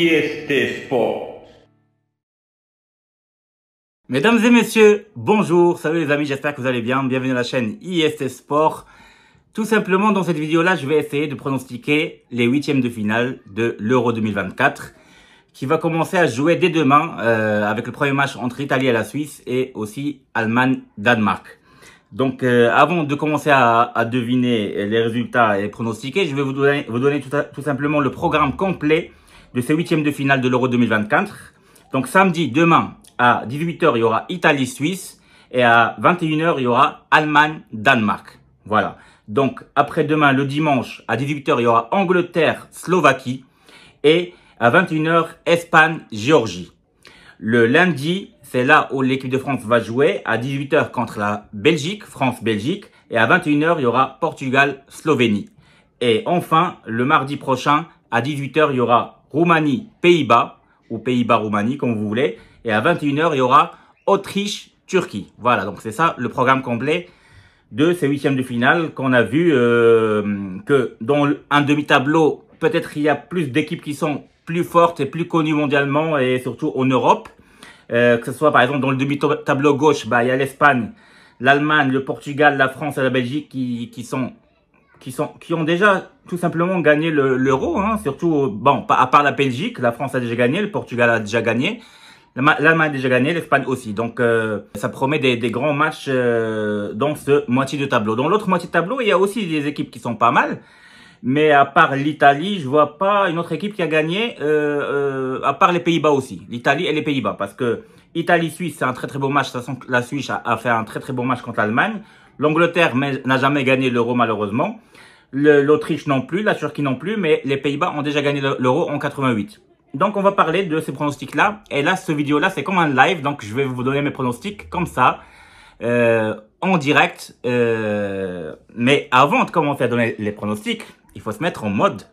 IST Sport. Mesdames et messieurs, bonjour, salut les amis, j'espère que vous allez bien, bienvenue à la chaîne IST Sport. Tout simplement, dans cette vidéo-là, je vais essayer de pronostiquer les huitièmes de finale de l'Euro 2024 qui va commencer à jouer dès demain avec le premier match entre l'Italie et la Suisse et aussi Allemagne-Danemark. Donc, avant de commencer à deviner les résultats et pronostiquer, je vais vous donner tout simplement le programme complet de ces huitièmes de finale de l'Euro 2024. Donc, samedi, demain, à 18 h, il y aura Italie-Suisse et à 21 h, il y aura Allemagne-Danemark. Voilà. Donc, après-demain, le dimanche, à 18 h, il y aura Angleterre-Slovaquie et à 21 h, Espagne-Géorgie. Le lundi, c'est là où l'équipe de France va jouer à 18 h contre la Belgique, France-Belgique. Et à 21 h, il y aura Portugal-Slovénie. Et enfin, le mardi prochain, à 18 h, il y aura Roumanie-Pays-Bas ou Pays-Bas-Roumanie, comme vous voulez. Et à 21 h, il y aura Autriche-Turquie. Voilà, donc c'est ça le programme complet de ces huitièmes de finale qu'on a vu que dans un demi-tableau, peut-être il y a plus d'équipes qui sont plus fortes et plus connues mondialement et surtout en Europe. Que ce soit par exemple dans le demi-tableau gauche, il y a l'Espagne, l'Allemagne, le Portugal, la France et la Belgique qui ont déjà tout simplement gagné l'Euro. Surtout, bon, à part la Belgique, la France a déjà gagné, le Portugal a déjà gagné. L'Allemagne a déjà gagné, l'Espagne aussi. Donc, ça promet des grands matchs dans ce moitié de tableau. Dans l'autre moitié de tableau, il y a aussi des équipes qui sont pas mal. Mais à part l'Italie, je vois pas une autre équipe qui a gagné, à part les Pays-Bas aussi. L'Italie et les Pays-Bas. Parce que Italie-Suisse, c'est un très très beau match. De toute façon, la Suisse a fait un très très beau match contre l'Allemagne. L'Angleterre n'a jamais gagné l'Euro malheureusement. L'Autriche non plus, la Turquie non plus. Mais les Pays-Bas ont déjà gagné l'Euro en 88. Donc, on va parler de ces pronostics-là. Et là, cette vidéo-là, c'est comme un live. Donc, je vais vous donner mes pronostics comme ça, en direct. Mais avant de commencer à donner les pronostics, il faut se mettre en mode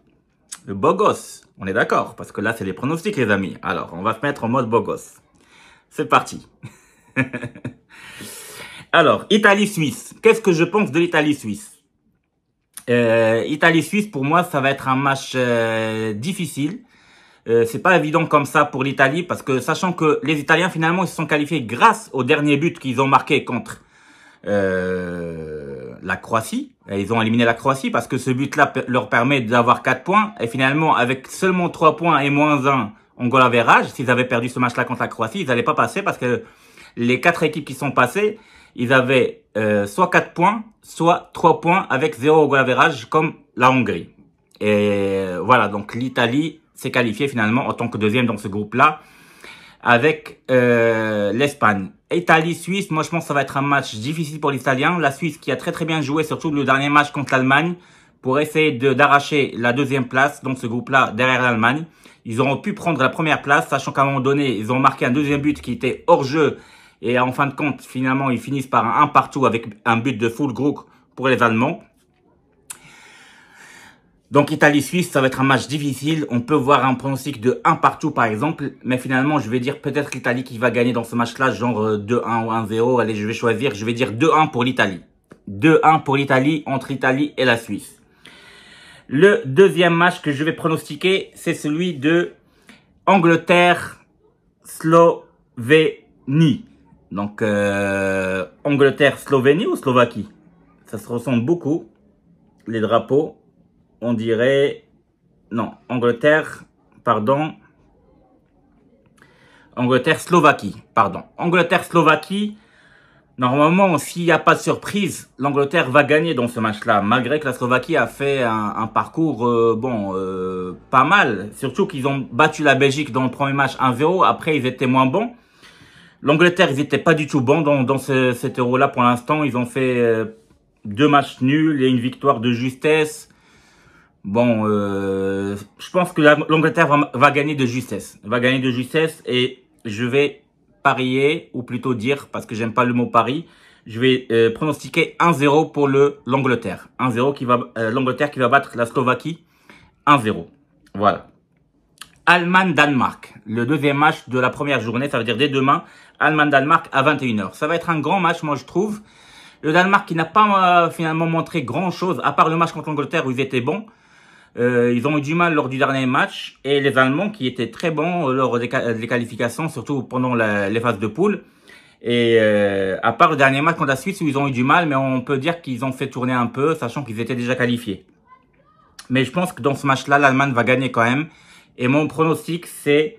beau gosse. On est d'accord? Parce que là, c'est les pronostics, les amis. Alors, on va se mettre en mode beau gosse. C'est parti. Alors, Italie-Suisse. Qu'est-ce que je pense de l'Italie-Suisse? Italie-Suisse, pour moi, ça va être un match difficile. C'est pas évident comme ça pour l'Italie parce que sachant que les Italiens finalement ils se sont qualifiés grâce au dernier but qu'ils ont marqué contre la Croatie. Ils ont éliminé la Croatie parce que ce but-là leur permet d'avoir 4 points et finalement avec seulement 3 points et moins 1 en goal average, s'ils avaient perdu ce match-là contre la Croatie, ils n'allaient pas passer parce que les 4 équipes qui sont passées, ils avaient soit 4 points, soit 3 points avec 0 au goal average comme la Hongrie. Et voilà, donc l'Italie s'est qualifié finalement en tant que deuxième dans ce groupe-là avec l'Espagne. Italie-Suisse, moi je pense que ça va être un match difficile pour les Italiens. La Suisse qui a très très bien joué, surtout le dernier match contre l'Allemagne, pour essayer d'arracher la deuxième place dans ce groupe-là derrière l'Allemagne. Ils auront pu prendre la première place, sachant qu'à un moment donné, ils ont marqué un deuxième but qui était hors jeu. Et en fin de compte, finalement, ils finissent par un partout avec un but de Füllkrug pour les Allemands. Donc, Italie-Suisse, ça va être un match difficile. On peut voir un pronostic de 1 partout, par exemple. Mais finalement, je vais dire peut-être l'Italie qui va gagner dans ce match-là, genre 2-1 ou 1-0. Allez, je vais choisir. Je vais dire 2-1 pour l'Italie. 2-1 pour l'Italie, entre l'Italie et la Suisse. Le deuxième match que je vais pronostiquer, c'est celui de Angleterre-Slovénie. Donc, Angleterre-Slovénie ou Slovaquie? Ça se ressemble beaucoup, les drapeaux. On dirait, non, Angleterre-Slovaquie, pardon. Angleterre-Slovaquie, normalement, s'il n'y a pas de surprise, l'Angleterre va gagner dans ce match-là, malgré que la Slovaquie a fait un parcours, pas mal. Surtout qu'ils ont battu la Belgique dans le premier match 1-0, après ils étaient moins bons. L'Angleterre, ils n'étaient pas du tout bons dans cet Euro-là pour l'instant. Ils ont fait 2 matchs nuls et une victoire de justesse. Bon, je pense que l'Angleterre va gagner de justesse. Va gagner de justesse et je vais parier, ou plutôt dire, parce que j'aime pas le mot pari, je vais pronostiquer 1-0 pour l'Angleterre. 1-0 l'Angleterre qui va battre la Slovaquie 1-0. Voilà. Allemagne-Danemark. Le deuxième match de la première journée, ça veut dire dès demain, Allemagne-Danemark à 21 h. Ça va être un grand match, moi je trouve. Le Danemark qui n'a pas finalement montré grand chose, à part le match contre l'Angleterre où ils étaient bons. Ils ont eu du mal lors du dernier match. Et les Allemands qui étaient très bons lors des qualifications, surtout pendant les phases de poule. Et à part le dernier match contre la Suisse où ils ont eu du mal, mais on peut dire qu'ils ont fait tourner un peu, sachant qu'ils étaient déjà qualifiés. Mais je pense que dans ce match-là, l'Allemagne va gagner quand même. Et mon pronostic, c'est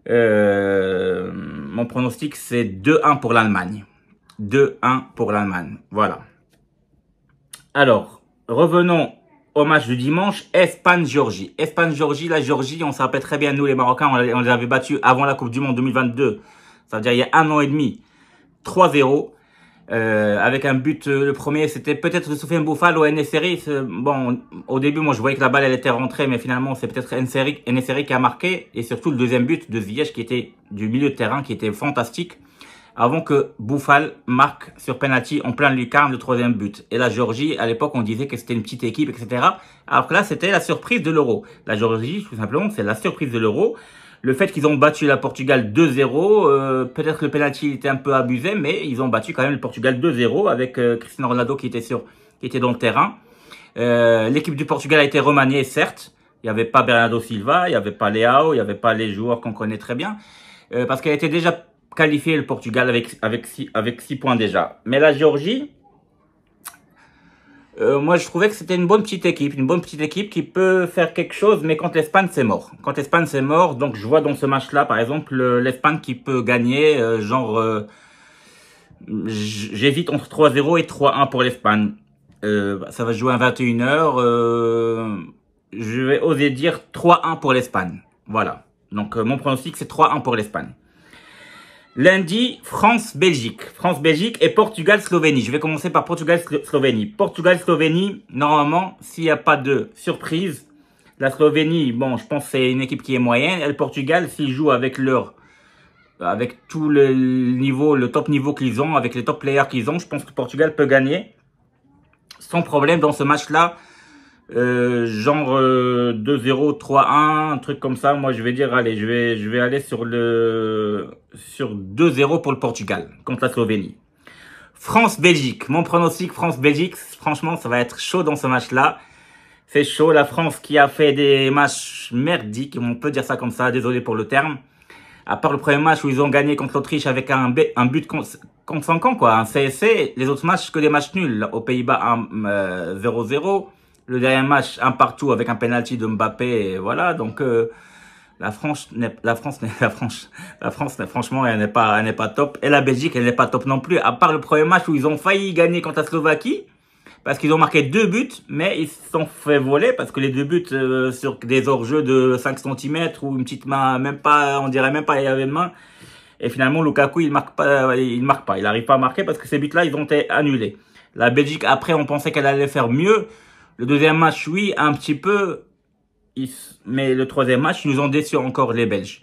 2-1 pour l'Allemagne. 2-1 pour l'Allemagne. Voilà. Alors, revenons au match du dimanche. Espagne-Géorgie. Espagne-Géorgie, la Géorgie, on se rappelle très bien, nous les Marocains, on les avait battus avant la Coupe du Monde 2022. Ça veut dire il y a 1 an et demi. 3-0. Avec un but, le premier, c'était peut-être de Soufiane Boufal ou En-Nesyri. Bon, au début, moi, je voyais que la balle, elle était rentrée, mais finalement, c'est peut-être En-Nesyri qui a marqué. Et surtout, le deuxième but de Ziyech, qui était du milieu de terrain, qui était fantastique, avant que Boufal marque sur penalty en plein lucarne le troisième but. Et la Géorgie, à l'époque, on disait que c'était une petite équipe, etc. Alors que là, c'était la surprise de l'Euro. La Géorgie, tout simplement, c'est la surprise de l'Euro. Le fait qu'ils ont battu la Portugal 2-0, peut-être que le penalty était un peu abusé, mais ils ont battu quand même le Portugal 2-0 avec Cristiano Ronaldo qui était dans le terrain. L'équipe du Portugal a été remaniée, certes. Il n'y avait pas Bernardo Silva, il n'y avait pas Leao, il n'y avait pas les joueurs qu'on connaît très bien. Parce qu'elle était déjà qualifiée, le Portugal, avec 6 points déjà. Mais la Géorgie, moi, je trouvais que c'était une bonne petite équipe qui peut faire quelque chose, mais contre l'Espagne, c'est mort. Contre l'Espagne, c'est mort. Donc, je vois dans ce match-là, par exemple, l'Espagne qui peut gagner, j'hésite entre 3-0 et 3-1 pour l'Espagne. Ça va se jouer à 21h. Je vais oser dire 3-1 pour l'Espagne. Voilà. Donc, mon pronostic, c'est 3-1 pour l'Espagne. Lundi, France-Belgique. France-Belgique et Portugal-Slovénie. Je vais commencer par Portugal-Slovénie. Portugal-Slovénie, normalement, s'il n'y a pas de surprise, la Slovénie, bon, je pense que c'est une équipe qui est moyenne. Et le Portugal, s'ils jouent avec tout le niveau, le top niveau qu'ils ont, avec les top players qu'ils ont, je pense que le Portugal peut gagner sans problème dans ce match-là. 2-0, 3-1, un truc comme ça. Moi, je vais dire, allez, je vais aller sur 2-0 pour le Portugal contre la Slovénie. France-Belgique. Mon pronostic France-Belgique, franchement, ça va être chaud dans ce match-là. C'est chaud. La France qui a fait des matchs merdiques, on peut dire ça comme ça, désolé pour le terme. À part le premier match où ils ont gagné contre l'Autriche avec un but contre 5 ans, quoi, un CSC. Les autres matchs, que des matchs nuls. Aux Pays-Bas, 0-0. Le dernier match, un partout avec un penalty de Mbappé, et voilà. Donc, la France, franchement, elle n'est pas top. Et la Belgique, elle n'est pas top non plus. À part le premier match où ils ont failli gagner contre la Slovaquie, parce qu'ils ont marqué 2 buts, mais ils se sont fait voler parce que les 2 buts sur des hors-jeux de 5 cm ou une petite main, même pas, on dirait même pas il y avait une main. Et finalement, Lukaku, il marque pas, il n'arrive pas à marquer parce que ces buts-là, ils ont été annulés. La Belgique, après, on pensait qu'elle allait faire mieux. Le deuxième match, oui, un petit peu. Mais le troisième match, ils nous ont déçus encore, les Belges.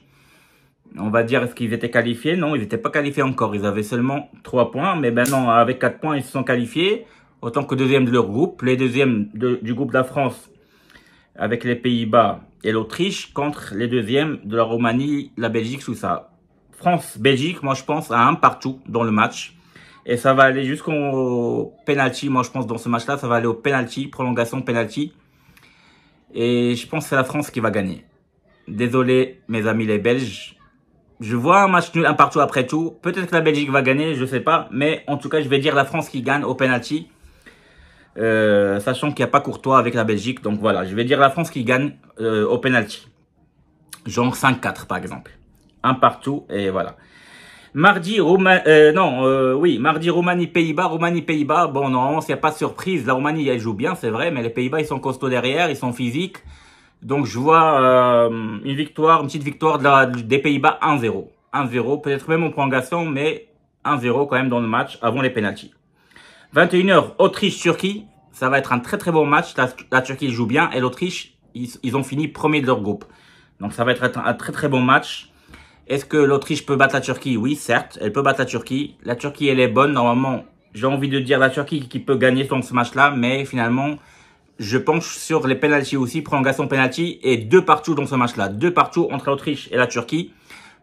On va dire, est-ce qu'ils étaient qualifiés? Non, ils n'étaient pas qualifiés encore. Ils avaient seulement 3 points. Mais maintenant, avec 4 points, ils se sont qualifiés. Autant que deuxième de leur groupe. Les deuxièmes du groupe de la France, avec les Pays-Bas et l'Autriche, contre les deuxièmes de la Roumanie, la Belgique, tout ça. France-Belgique, moi, je pense à un partout dans le match. Et ça va aller jusqu'au penalty. Moi, je pense dans ce match-là, ça va aller au penalty, prolongation penalty. Et je pense que c'est la France qui va gagner. Désolé, mes amis les Belges. Je vois un match nul, un partout après tout. Peut-être que la Belgique va gagner, je sais pas. Mais en tout cas, je vais dire la France qui gagne au penalty. Sachant qu'il n'y a pas Courtois avec la Belgique. Donc voilà, je vais dire la France qui gagne au penalty. Genre 5-4 par exemple. Un partout et voilà. Mardi, mardi, Roumanie-Pays-Bas. Roumanie-Pays-Bas, bon, normalement, s'il n'y a pas de surprise, la Roumanie, elle joue bien, c'est vrai, mais les Pays-Bas, ils sont costauds derrière, ils sont physiques. Donc, je vois une petite victoire des Pays-Bas 1-0. 1-0, peut-être même en prolongation, mais 1-0 quand même dans le match, avant les pénaltys. 21h, Autriche-Turquie. Ça va être un très très bon match. La Turquie joue bien et l'Autriche, ils ont fini premier de leur groupe. Donc, ça va être un très très bon match. Est-ce que l'Autriche peut battre la Turquie? Oui, certes, elle peut battre la Turquie. La Turquie, elle est bonne. Normalement, j'ai envie de dire la Turquie qui peut gagner dans ce match-là. Mais finalement, je penche sur les pénaltys aussi. Prolongation pénalty et 2 partout dans ce match-là. 2 partout entre l'Autriche et la Turquie.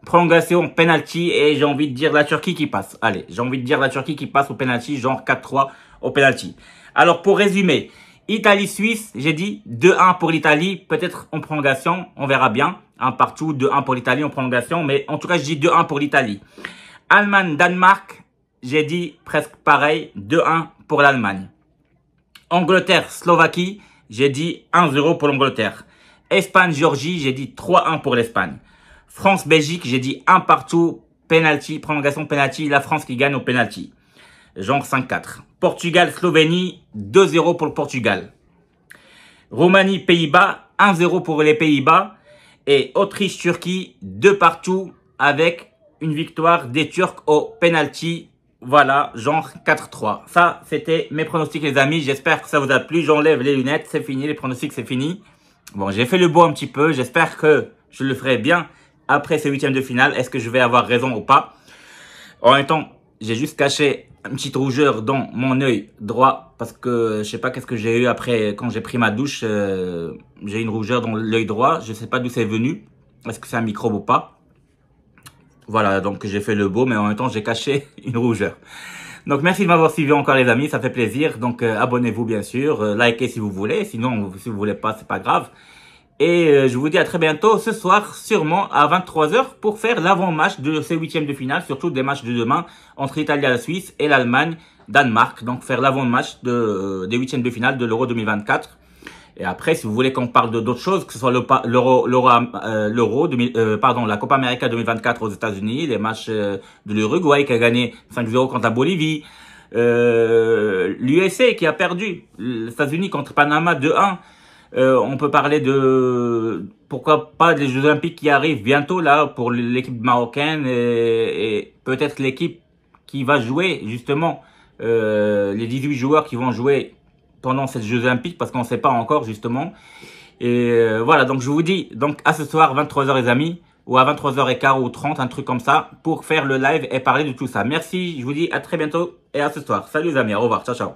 Prolongation pénalty et j'ai envie de dire la Turquie qui passe. Allez, j'ai envie de dire la Turquie qui passe au pénalty, genre 4-3 au pénalty. Alors, pour résumer, Italie-Suisse, j'ai dit 2-1 pour l'Italie, peut-être en prolongation, on verra bien. Un partout, 2-1 pour l'Italie en prolongation, mais en tout cas, je dis 2-1 pour l'Italie. Allemagne-Danemark, j'ai dit presque pareil, 2-1 pour l'Allemagne. Angleterre-Slovaquie, j'ai dit 1-0 pour l'Angleterre. Espagne-Géorgie, j'ai dit 3-1 pour l'Espagne. France-Belgique, j'ai dit 1 partout, penalty, prolongation penalty, la France qui gagne au penalty. Genre 5-4. Portugal-Slovénie, 2-0 pour le Portugal. Roumanie-Pays-Bas, 1-0 pour les Pays-Bas. Et Autriche-Turquie, 2 partout avec une victoire des Turcs au penalty. Voilà, genre 4-3. Ça, c'était mes pronostics, les amis. J'espère que ça vous a plu. J'enlève les lunettes. C'est fini. Les pronostics, c'est fini. Bon, j'ai fait le beau un petit peu. J'espère que je le ferai bien après ces huitièmes de finale. Est-ce que je vais avoir raison ou pas? En même temps, j'ai juste caché une petite rougeur dans mon œil droit parce que je sais pas qu'est-ce que j'ai eu après quand j'ai pris ma douche. J'ai une rougeur dans l'œil droit. Je sais pas d'où c'est venu. Est-ce que c'est un microbe ou pas? Voilà, donc j'ai fait le beau, mais en même temps, j'ai caché une rougeur. Donc, merci de m'avoir suivi encore, les amis. Ça fait plaisir. Donc, abonnez-vous, bien sûr. Likez si vous voulez. Sinon, si vous voulez pas, c'est pas grave. Et je vous dis à très bientôt ce soir, sûrement à 23 h pour faire l'avant-match de ces huitièmes de finale, surtout des matchs de demain entre l'Italie et la Suisse et l'Allemagne-Danemark. Donc, faire l'avant-match des huitièmes de finale de l'Euro 2024. Et après, si vous voulez qu'on parle d'autres choses, que ce soit la Copa América 2024 aux États-Unis, les matchs de l'Uruguay qui a gagné 5-0 contre la Bolivie, l'USA qui a perdu, les États-Unis contre Panama 2-1. On peut parler de, pourquoi pas, des Jeux Olympiques qui arrivent bientôt là pour l'équipe marocaine et peut-être l'équipe qui va jouer justement, les 18 joueurs qui vont jouer pendant ces Jeux Olympiques parce qu'on ne sait pas encore justement. Et voilà, donc je vous dis donc à ce soir 23 h les amis, ou à 23h15 ou 30, un truc comme ça, pour faire le live et parler de tout ça. Merci, je vous dis à très bientôt et à ce soir. Salut les amis, au revoir, ciao ciao.